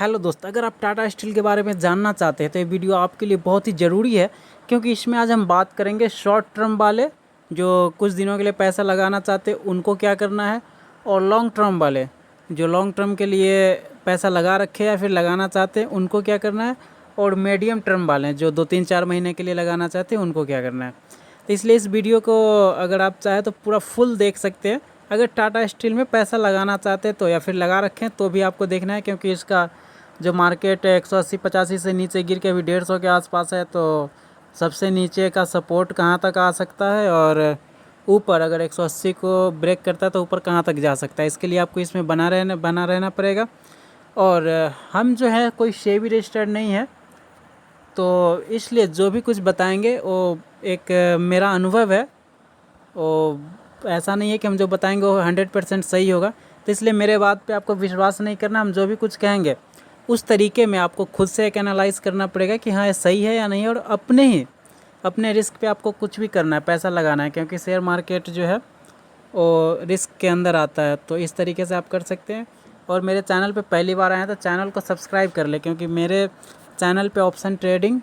Hello दोस्त, अगर आप टाटा स्टील के बारे में जानना चाहते हैं तो ये वीडियो आपके लिए बहुत ही ज़रूरी है, क्योंकि इसमें आज हम बात करेंगे शॉर्ट टर्म वाले जो कुछ दिनों के लिए पैसा लगाना चाहते हैं उनको क्या करना है, और लॉन्ग टर्म वाले जो लॉन्ग टर्म के लिए पैसा लगा रखे या फिर लगाना चाहते हैं उनको क्या करना है, और मीडियम टर्म वाले जो 2-3-4 महीने के लिए लगाना चाहते हैं उनको क्या करना है। तो इसलिए इस वीडियो को अगर आप चाहें तो पूरा फुल देख सकते हैं। अगर टाटा स्टील में पैसा लगाना चाहते हैं तो, या फिर लगा रखें तो भी आपको देखना है, क्योंकि इसका जो मार्केट 180-85 से नीचे गिर के अभी 150 के आसपास है, तो सबसे नीचे का सपोर्ट कहाँ तक आ सकता है, और ऊपर अगर 180 को ब्रेक करता है तो ऊपर कहाँ तक जा सकता है। इसके लिए आपको इसमें बना रहना पड़ेगा। और हम जो है कोई सेबी रजिस्टर्ड नहीं है, तो इसलिए जो भी कुछ बताएंगे वो एक मेरा अनुभव है। वो ऐसा नहीं है कि हम जो बताएंगे वो 100% सही होगा, तो इसलिए मेरे बात पे आपको विश्वास नहीं करना। हम जो भी कुछ कहेंगे उस तरीके में आपको खुद से एक एनालाइज़ करना पड़ेगा कि हाँ ये सही है या नहीं, और अपने रिस्क पे आपको कुछ भी करना है, पैसा लगाना है, क्योंकि शेयर मार्केट जो है वो रिस्क के अंदर आता है। तो इस तरीके से आप कर सकते हैं। और मेरे चैनल पे पहली बार आए हैं तो चैनल को सब्सक्राइब कर ले, क्योंकि मेरे चैनल पे ऑप्शन ट्रेडिंग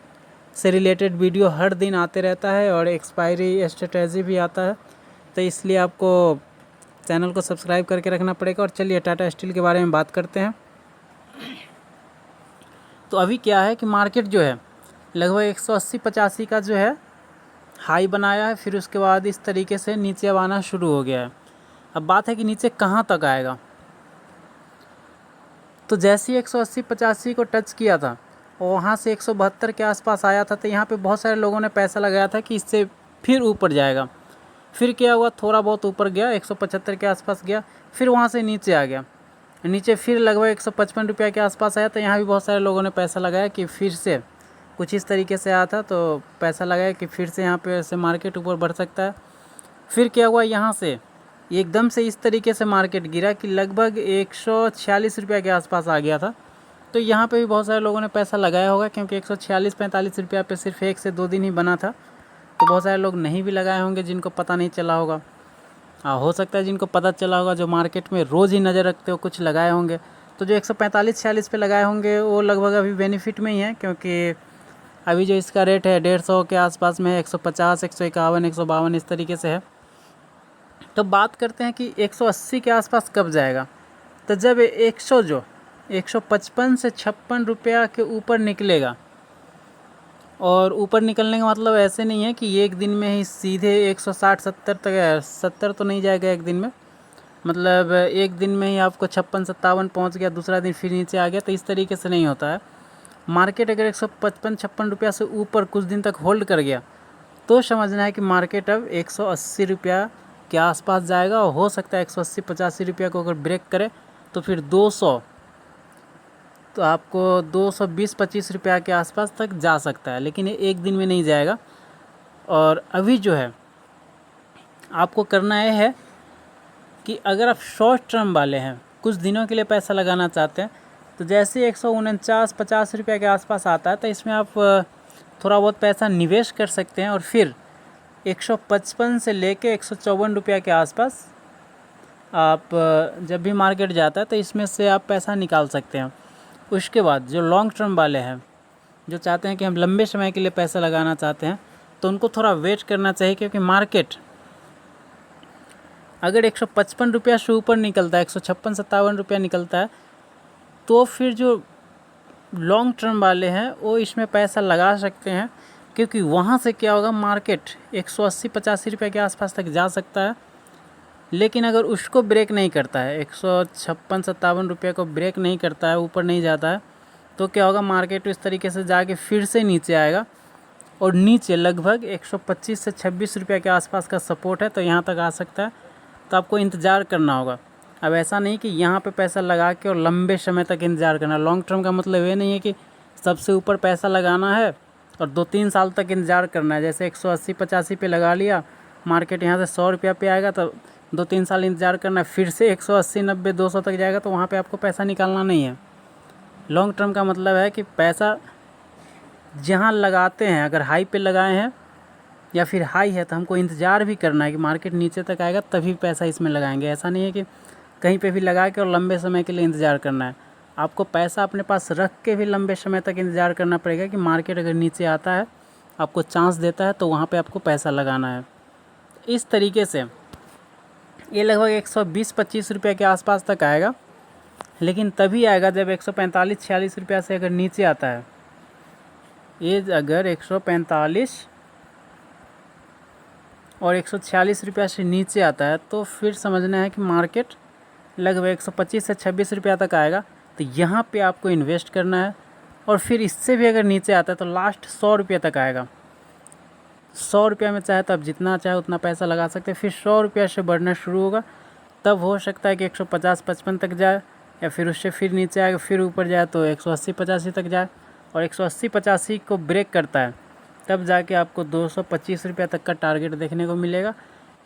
से रिलेटेड वीडियो हर दिन आते रहता है और एक्सपायरी स्ट्रेटजी भी आता है, तो इसलिए आपको चैनल को सब्सक्राइब करके रखना पड़ेगा। और चलिए टाटा स्टील के बारे में बात करते हैं। तो अभी क्या है कि मार्केट जो है लगभग 180-85 का जो है हाई बनाया है, फिर उसके बाद इस तरीके से नीचे अब आना शुरू हो गया है। अब बात है कि नीचे कहाँ तक आएगा। तो जैसे ही 180-85 को टच किया था और वहाँ से 172 के आसपास आया था, तो यहाँ पे बहुत सारे लोगों ने पैसा लगाया था कि इससे फिर ऊपर जाएगा। फिर क्या हुआ, थोड़ा बहुत ऊपर गया, 175 के आसपास गया, फिर वहाँ से नीचे आ गया। नीचे फिर लगभग 155 रुपये के आसपास आया, तो यहाँ भी बहुत सारे लोगों ने पैसा लगाया कि फिर से कुछ इस तरीके से आया था, तो पैसा लगाया कि फिर से यहाँ पे ऐसे मार्केट ऊपर बढ़ सकता है। फिर क्या हुआ, यहाँ से एकदम से इस तरीके से मार्केट गिरा कि लगभग 146 रुपये के आसपास आ गया था। तो यहाँ पे भी बहुत सारे लोगों ने पैसा लगाया होगा, क्योंकि 146-45 रुपये पे सिर्फ 1 से 2 दिन ही बना था, तो बहुत सारे लोग नहीं भी लगाए होंगे जिनको पता नहीं चला होगा। हो सकता है जिनको पता चला होगा, जो मार्केट में रोज़ ही नज़र रखते हो, कुछ लगाए होंगे। तो जो 145-46 पे लगाए होंगे वो लगभग अभी बेनिफिट में ही है, क्योंकि अभी जो इसका रेट है 150 के आसपास में, 150, 151, 152 इस तरीके से है। तो बात करते हैं कि 180 के आसपास कब जाएगा। तो जब 155 से 56 रुपया के ऊपर निकलेगा, और ऊपर निकलने का मतलब ऐसे नहीं है कि एक दिन में ही सीधे 160-70 तक, 70 तो नहीं जाएगा एक दिन में, मतलब एक दिन में ही आपको 56-57 पहुँच गया, दूसरा दिन फिर नीचे आ गया, तो इस तरीके से नहीं होता है। मार्केट अगर 155-56 रुपया से ऊपर कुछ दिन तक होल्ड कर गया तो समझना है कि मार्केट अब 180 रुपया के आसपास जाएगा, और हो सकता है 180-85 रुपया को अगर ब्रेक करे तो फिर 200, तो आपको 220-25 रुपया के आसपास तक जा सकता है, लेकिन ये एक दिन में नहीं जाएगा। और अभी जो है आपको करना यह है कि अगर आप शॉर्ट टर्म वाले हैं, कुछ दिनों के लिए पैसा लगाना चाहते हैं, तो जैसे 149-50 रुपये के आसपास आता है, तो इसमें आप थोड़ा बहुत पैसा निवेश कर सकते हैं, और फिर 155 से लेके 154 रुपये के आसपास आप जब भी मार्केट जाता है तो इसमें से आप पैसा निकाल सकते हैं। उसके बाद जो लॉन्ग टर्म वाले हैं, जो चाहते हैं कि हम लंबे समय के लिए पैसा लगाना चाहते हैं, तो उनको थोड़ा वेट करना चाहिए, क्योंकि मार्केट अगर 155 रुपया से ऊपर निकलता है, 156-57 रुपया निकलता है, तो फिर जो लॉन्ग टर्म वाले हैं वो इसमें पैसा लगा सकते हैं, क्योंकि वहाँ से क्या होगा, मार्केट 180-85 रुपये के आसपास तक जा सकता है। लेकिन अगर उसको ब्रेक नहीं करता है, 156-57 रुपये को ब्रेक नहीं करता है, ऊपर नहीं जाता है, तो क्या होगा, मार्केट इस तरीके से जाके फिर से नीचे आएगा, और नीचे लगभग 125 से 26 रुपये के आसपास का सपोर्ट है, तो यहाँ तक आ सकता है। तो आपको इंतज़ार करना होगा। अब ऐसा नहीं कि यहाँ पे पैसा लगा के और लंबे समय तक इंतज़ार करना। लॉन्ग टर्म का मतलब ये नहीं है कि सबसे ऊपर पैसा लगाना है और 2-3 साल तक इंतज़ार करना है। जैसे 180-85 पे लगा लिया, मार्केट यहाँ से 100 रुपया पे आएगा तो 2-3 साल इंतज़ार करना है, फिर से 180, 90, 200 तक जाएगा, तो वहाँ पे आपको पैसा निकालना नहीं है। लॉन्ग टर्म का मतलब है कि पैसा जहाँ लगाते हैं, अगर हाई पे लगाए हैं या फिर हाई है, तो हमको इंतज़ार भी करना है कि मार्केट नीचे तक आएगा तभी पैसा इसमें लगाएंगे। ऐसा नहीं है कि कहीं पे भी लगा के और लंबे समय के लिए इंतज़ार करना है। आपको पैसा अपने पास रख के भी लंबे समय तक इंतज़ार करना पड़ेगा कि मार्केट अगर नीचे आता है, आपको चांस देता है, तो वहाँ पे आपको पैसा लगाना है। इस तरीके से ये लगभग 120-25 रुपये के आसपास तक आएगा, लेकिन तभी आएगा जब 145-46 रुपया से अगर नीचे आता है। ये अगर 145 और 146 रुपया से नीचे आता है तो फिर समझना है कि मार्केट लगभग 125 से 26 रुपया तक आएगा। तो यहाँ पे आपको इन्वेस्ट करना है, और फिर इससे भी अगर नीचे आता है तो लास्ट 100 रुपये तक आएगा। 100 रुपया में चाहे तो आप जितना चाहे उतना पैसा लगा सकते हैं। फिर 100 रुपया से बढ़ना शुरू होगा, तब हो सकता है कि 150-55 तक जाए, या फिर उससे फिर नीचे आएगा, फिर ऊपर जाए तो 180-85 तक जाए, और 180-85 को ब्रेक करता है तब जाके आपको 225 रुपया तक का टारगेट देखने को मिलेगा।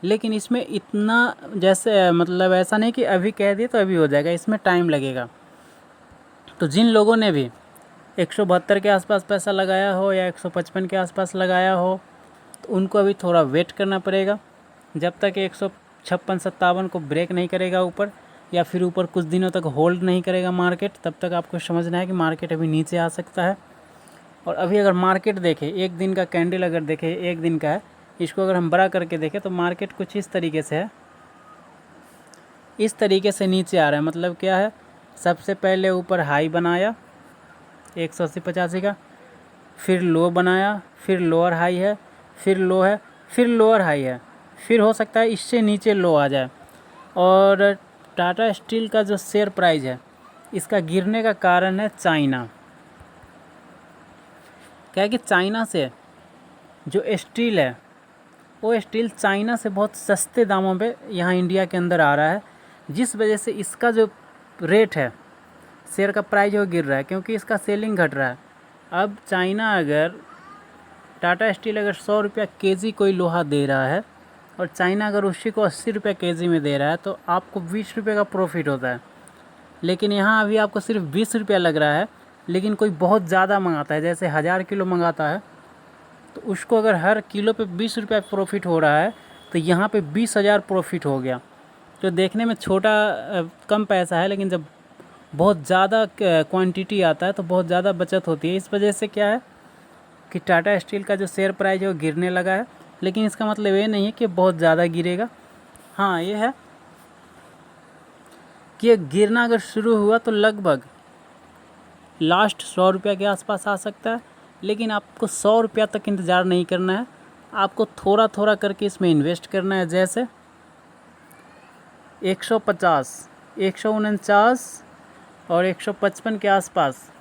लेकिन इसमें इतना जैसे मतलब ऐसा नहीं कि अभी कह दिए तो अभी हो जाएगा, इसमें टाइम लगेगा। तो जिन लोगों ने भी 172 के आसपास पैसा लगाया हो या 155 के आसपास लगाया हो, तो उनको अभी थोड़ा वेट करना पड़ेगा। जब तक 156-57 को ब्रेक नहीं करेगा ऊपर, या फिर ऊपर कुछ दिनों तक होल्ड नहीं करेगा मार्केट, तब तक आपको समझना है कि मार्केट अभी नीचे आ सकता है। और अभी अगर मार्केट देखें, एक दिन का कैंडल अगर देखें, एक दिन का है, इसको अगर हम बड़ा करके देखें तो मार्केट कुछ इस तरीके से है, इस तरीके से नीचे आ रहा है। मतलब क्या है, सबसे पहले ऊपर हाई बनाया 180-85 का, फिर लो बनाया, फिर लोअर हाई है, फिर लो है, फिर लोअर हाई है, फिर हो सकता है इससे नीचे लो आ जाए। और टाटा स्टील का जो शेयर प्राइस है, इसका गिरने का कारण है चाइना। क्या है कि चाइना से जो स्टील है, वो स्टील चाइना से बहुत सस्ते दामों पे यहाँ इंडिया के अंदर आ रहा है, जिस वजह से इसका जो रेट है, शेयर का प्राइस वो गिर रहा है, क्योंकि इसका सेलिंग घट रहा है। अब चाइना अगर टाटा स्टील अगर 100 रुपया केजी कोई लोहा दे रहा है, और चाइना अगर उसी को 80 रुपये केजी में दे रहा है, तो आपको 20 रुपये का प्रॉफिट होता है। लेकिन यहाँ अभी आपको सिर्फ 20 रुपया लग रहा है, लेकिन कोई बहुत ज़्यादा मंगाता है, जैसे 1000 किलो मंगाता है, तो उसको अगर हर किलो पे 20 रुपया प्रॉफिट हो रहा है, तो यहाँ पे 20,000 प्रॉफिट हो गया। तो देखने में छोटा कम पैसा है, लेकिन जब बहुत ज़्यादा क्वांटिटी आता है तो बहुत ज़्यादा बचत होती है। इस वजह से क्या है कि टाटा स्टील का जो शेयर प्राइस है वो गिरने लगा है, लेकिन इसका मतलब ये नहीं है कि बहुत ज़्यादा गिरेगा। हाँ, ये है कि ये गिरना अगर शुरू हुआ तो लगभग लास्ट 100 रुपया के आसपास आ सकता है, लेकिन आपको 100 रुपया तक इंतज़ार नहीं करना है, आपको थोड़ा थोड़ा करके इसमें इन्वेस्ट करना है। जैसे 150, 149 और 155 के आसपास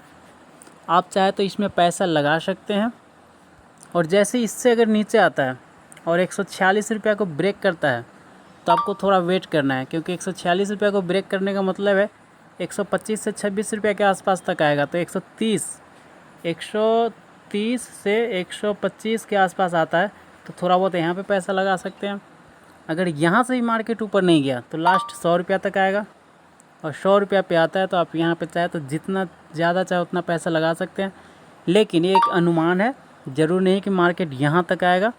आप चाहे तो इसमें पैसा लगा सकते हैं। और जैसे इससे अगर नीचे आता है और 146 रुपया को ब्रेक करता है, तो आपको थोड़ा वेट करना है, क्योंकि 146 रुपया को ब्रेक करने का मतलब है 125 से 26 रुपया के आसपास तक आएगा। तो 130 से 125 के आसपास आता है, तो थोड़ा बहुत यहाँ पे पैसा लगा सकते हैं। अगर यहाँ से ही मार्केट ऊपर नहीं गया तो लास्ट 100 रुपया तक आएगा, और 100 रुपया पे आता है तो आप यहाँ पे चाहे तो जितना ज़्यादा चाहे उतना पैसा लगा सकते हैं। लेकिन ये एक अनुमान है, ज़रूर नहीं कि मार्केट यहाँ तक आएगा,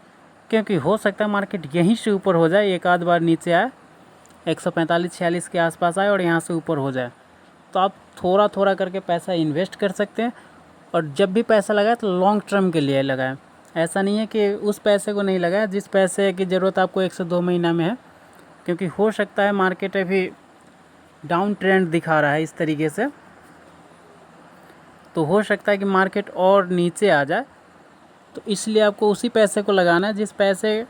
क्योंकि हो सकता है मार्केट यहीं से ऊपर हो जाए, एक आध बार नीचे आए 145-46 के आसपास आए और यहाँ से ऊपर हो जाए। तो आप थोड़ा थोड़ा करके पैसा इन्वेस्ट कर सकते हैं, और जब भी पैसा लगाए तो लॉन्ग टर्म के लिए लगाएं। ऐसा नहीं है कि उस पैसे को नहीं लगाएं जिस पैसे की ज़रूरत आपको 1 से 2 महीना में है, क्योंकि हो सकता है मार्केट अभी डाउन ट्रेंड दिखा रहा है इस तरीके से, तो हो सकता है कि मार्केट और नीचे आ जाए। तो इसलिए आपको उसी पैसे को लगाना है जिस पैसे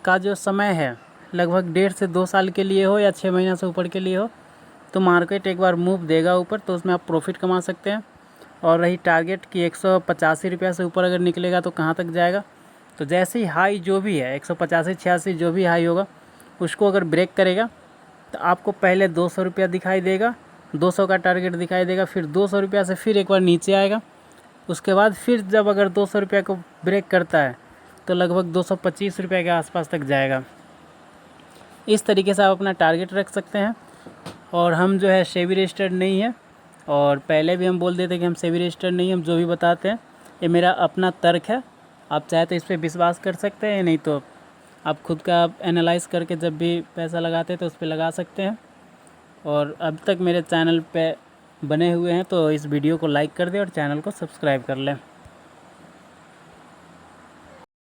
का जो समय है लगभग 1.5 से 2 साल के लिए हो, या 6 महीना से ऊपर के लिए हो। तो मार्केट एक बार मूव देगा ऊपर तो उसमें आप प्रॉफिट कमा सकते हैं। और रही टारगेट कि 185 रुपया से ऊपर अगर निकलेगा तो कहाँ तक जाएगा, तो जैसे ही हाई जो भी है 185-86 जो भी हाई होगा, उसको अगर ब्रेक करेगा तो आपको पहले 200 रुपया दिखाई देगा, 200 का टारगेट दिखाई देगा, फिर 200 रुपया से फिर एक बार नीचे आएगा। उसके बाद फिर जब अगर 200 रुपया को ब्रेक करता है तो लगभग 225 रुपये के आसपास तक जाएगा। इस तरीके से आप अपना टारगेट रख सकते हैं। और हम जो है सेबी रजिस्टर्ड नहीं है, और पहले भी हम बोल देते कि हम सेबी रजिस्टर्ड नहीं, हम जो भी बताते हैं ये मेरा अपना तर्क है। आप चाहे तो इस पर विश्वास कर सकते हैं, नहीं तो आप खुद का एनालाइज करके जब भी पैसा लगाते हैं तो उस पर लगा सकते हैं। और अब तक मेरे चैनल पे बने हुए हैं तो इस वीडियो को लाइक कर दें और चैनल को सब्सक्राइब कर लें।